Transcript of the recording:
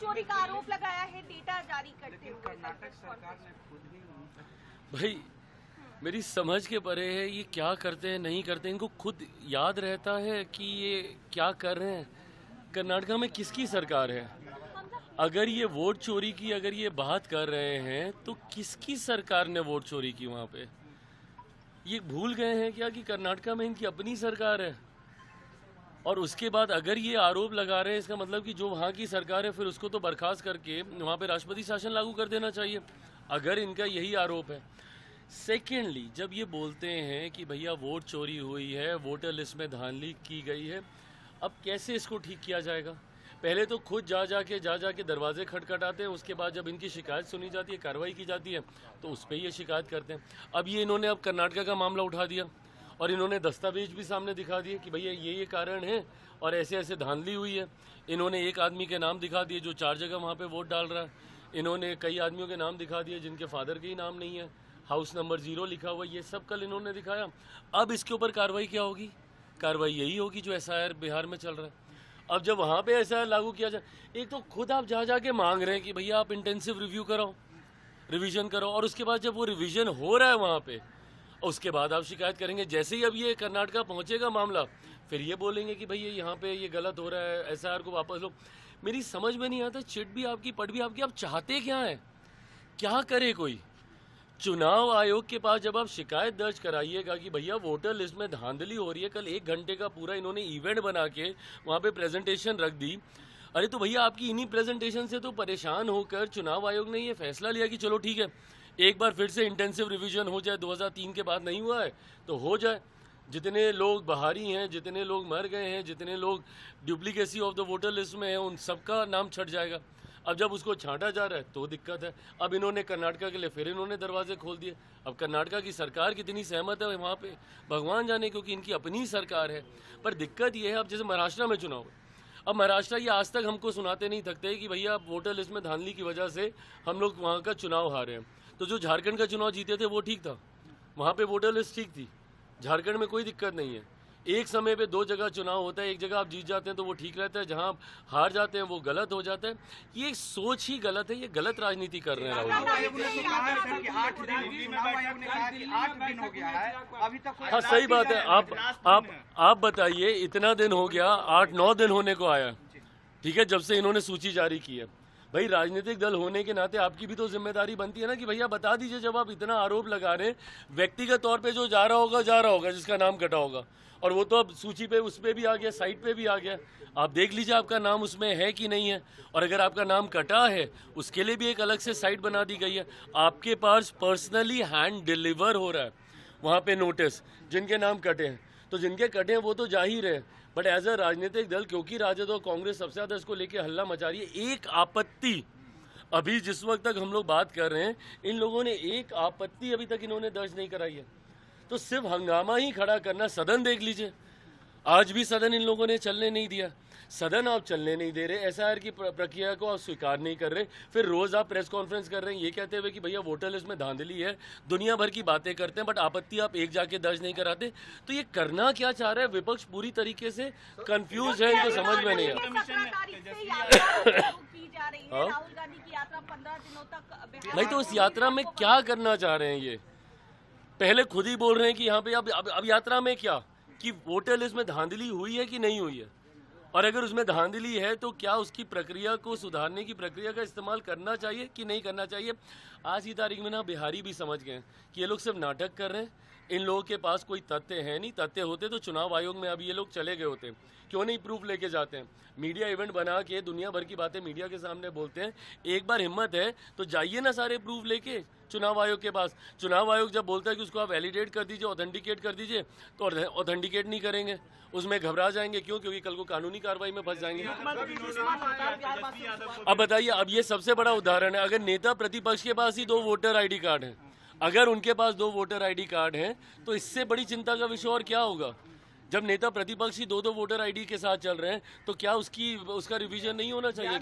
चोरी का आरोप लगाया है डेटा जारी करते हुए। कर्नाटक सरकार ने खुद ही भाई मेरी समझ के परे है, ये क्या करते हैं नहीं करते, इनको खुद याद रहता है कि ये क्या कर रहे हैं। कर्नाटक में किसकी सरकार है? अगर ये वोट चोरी की अगर ये बात कर रहे हैं तो किसकी सरकार ने वोट चोरी की वहाँ पे? ये भूल गए हैं क्या कि कर्नाटक में इनकी अपनी सरकार है? और उसके बाद अगर ये आरोप लगा रहे हैं, इसका मतलब कि जो वहाँ की सरकार है फिर उसको तो बर्खास्त करके वहाँ पे राष्ट्रपति शासन लागू कर देना चाहिए, अगर इनका यही आरोप है। सेकेंडली, जब ये बोलते हैं कि भैया वोट चोरी हुई है, वोटर लिस्ट में धांधली की गई है, अब कैसे इसको ठीक किया जाएगा? पहले तो खुद जा जाके दरवाजे खटखटाते हैं, उसके बाद जब इनकी शिकायत सुनी जाती है, कार्रवाई की जाती है, तो उस पर ये शिकायत करते हैं। अब इन्होंने अब कर्नाटक का मामला उठा दिया और इन्होंने दस्तावेज भी सामने दिखा दिए कि भैया ये कारण है और ऐसे ऐसे धांधली हुई है। इन्होंने एक आदमी के नाम दिखा दिए जो 4 जगह वहाँ पे वोट डाल रहा है। इन्होंने कई आदमियों के नाम दिखा दिए जिनके फादर के ही नाम नहीं है, हाउस नंबर 0 लिखा हुआ, ये सब कल इन्होंने दिखाया। अब इसके ऊपर कार्रवाई क्या होगी? कार्रवाई यही होगी जो SIR बिहार में चल रहा है। अब जब वहाँ पे SIR लागू किया जाए, एक तो खुद आप जाके मांग रहे हैं कि भैया आप इंटेंसिव रिव्यू कराओ, रिवीजन करो, और उसके बाद जब वो रिवीजन हो रहा है वहाँ पे, उसके बाद आप शिकायत करेंगे। जैसे ही अब ये कर्नाटक पहुँचेगा मामला, फिर ये बोलेंगे कि भैया यहाँ पे ये गलत हो रहा है, SIR को वापस लो। मेरी समझ में नहीं आता, चिट भी आपकी पट भी आपकी, आप चाहते क्या है? क्या करे कोई? चुनाव आयोग के पास जब आप शिकायत दर्ज कराइएगा कि भैया वोटर लिस्ट में धांधली हो रही है, कल 1 घंटे का पूरा इन्होंने इवेंट बना के वहाँ पे प्रेजेंटेशन रख दी। अरे तो भैया आपकी इन्हीं प्रेजेंटेशन से तो परेशान होकर चुनाव आयोग ने ये फैसला लिया कि चलो ठीक है, एक बार फिर से इंटेंसिव रिवीजन हो जाए, 2003 के बाद नहीं हुआ है तो हो जाए। जितने लोग बाहरी हैं, जितने लोग मर गए हैं, जितने लोग duplicacy of the voter list में हैं, उन सबका नाम छट जाएगा। अब जब उसको छांटा जा रहा है तो दिक्कत है। अब इन्होंने कर्नाटक के लिए फिर इन्होंने दरवाजे खोल दिए। अब कर्नाटक की सरकार कितनी सहमत है वहाँ पे भगवान जाने, क्योंकि इनकी अपनी सरकार है। पर दिक्कत ये है, अब जैसे महाराष्ट्र में चुनाव है, अब महाराष्ट्र ये आज तक हमको सुनाते नहीं थकते कि भैया वोटर लिस्ट में धांधली की वजह से हम लोग वहाँ का चुनाव हारे हैं। तो जो झारखंड का चुनाव जीते थे वो ठीक था, वहाँ पे वोटर लिस्ट ठीक थी, झारखंड में कोई दिक्कत नहीं है। एक समय पे 2 जगह चुनाव होता है, एक जगह आप जीत जाते हैं तो वो ठीक रहता है, जहां आप हार जाते हैं वो गलत हो जाता है। ये सोच ही गलत है, ये गलत राजनीति कर रहे हैं राहुल। हाँ सही बात है। आप बताइए, इतना दिन हो गया, 8-9 दिन होने को आया, ठीक है, जब से इन्होंने सूची जारी की है। भाई राजनीतिक दल होने के नाते आपकी भी तो जिम्मेदारी बनती है ना कि भैया बता दीजिए, जब आप इतना आरोप लगा रहे हैं, व्यक्तिगत तौर पे जो जा रहा होगा जिसका नाम कटा होगा, और वो तो अब सूची पे उस पे भी आ गया, साइट पे भी आ गया, आप देख लीजिए आपका नाम उसमें है कि नहीं है। और अगर आपका नाम कटा है उसके लिए भी एक अलग से साइट बना दी गई है। आपके पास पर्सनली हैंड डिलीवर हो रहा है वहाँ पे नोटिस, जिनके नाम कटे हैं। तो जिनके कटे हैं वो तो जा ही रहे, बट एज अ राजनीतिक दल, क्योंकि राजद और कांग्रेस सबसे ज़्यादा इसको लेके हल्ला मचा रही है, एक आपत्ति अभी जिस वक्त तक हम लोग बात कर रहे हैं, इन लोगों ने एक आपत्ति अभी तक इन्होंने दर्ज नहीं कराई है। तो सिर्फ हंगामा ही खड़ा करना। सदन देख लीजिए, आज भी सदन इन लोगों ने चलने नहीं दिया। सदन आप चलने नहीं दे रहे, SIR की प्रक्रिया को आप स्वीकार नहीं कर रहे, फिर रोज आप प्रेस कॉन्फ्रेंस कर रहे हैं ये कहते हुए कि भैया वोटर लिस्ट में धांधली है, दुनिया भर की बातें करते हैं, बट आपत्ति आप एक जाके दर्ज नहीं कराते। तो ये करना क्या चाह रहा है विपक्ष? पूरी तरीके से कंफ्यूज है, इनको समझ में नहीं आ नहीं। तो उस यात्रा में क्या करना चाह रहे हैं ये? पहले खुद ही बोल रहे हैं कि यहाँ पे अब यात्रा में क्या, कि वोटर लिस्ट में धांधली हुई है कि नहीं हुई है, और अगर उसमें धांधली है तो क्या उसकी प्रक्रिया को सुधारने की प्रक्रिया का इस्तेमाल करना चाहिए कि नहीं करना चाहिए। आज की तारीख में ना बिहारी भी समझ गए कि ये लोग सिर्फ नाटक कर रहे हैं, इन लोगों के पास कोई तथ्य है नहीं। तथ्य होते तो चुनाव आयोग में अब ये लोग चले गए होते, क्यों नहीं प्रूफ लेके जाते हैं, मीडिया इवेंट बना के दुनिया भर की बातें मीडिया के सामने बोलते हैं। एक बार हिम्मत है तो जाइए ना सारे प्रूफ लेके चुनाव आयोग के पास। चुनाव आयोग जब बोलता है कि उसको आप वैलिडेट कर दीजिए, ऑथेंटिकेट कर दीजिए, तो ऑथेंटिकेट नहीं करेंगे, उसमें घबरा जाएंगे। क्यों? क्योंकि कल को कानूनी कार्रवाई में फंस जाएंगे। अब बताइए, अब ये सबसे बड़ा उदाहरण है, अगर नेता प्रतिपक्ष के पास ही 2 वोटर ID कार्ड हैं, अगर उनके पास 2 वोटर ID कार्ड हैं, तो इससे बड़ी चिंता का विषय और क्या होगा? जब नेता प्रतिपक्ष ही 2-2 वोटर ID के साथ चल रहे हैं, तो क्या उसका रिवीजन नहीं होना चाहिए?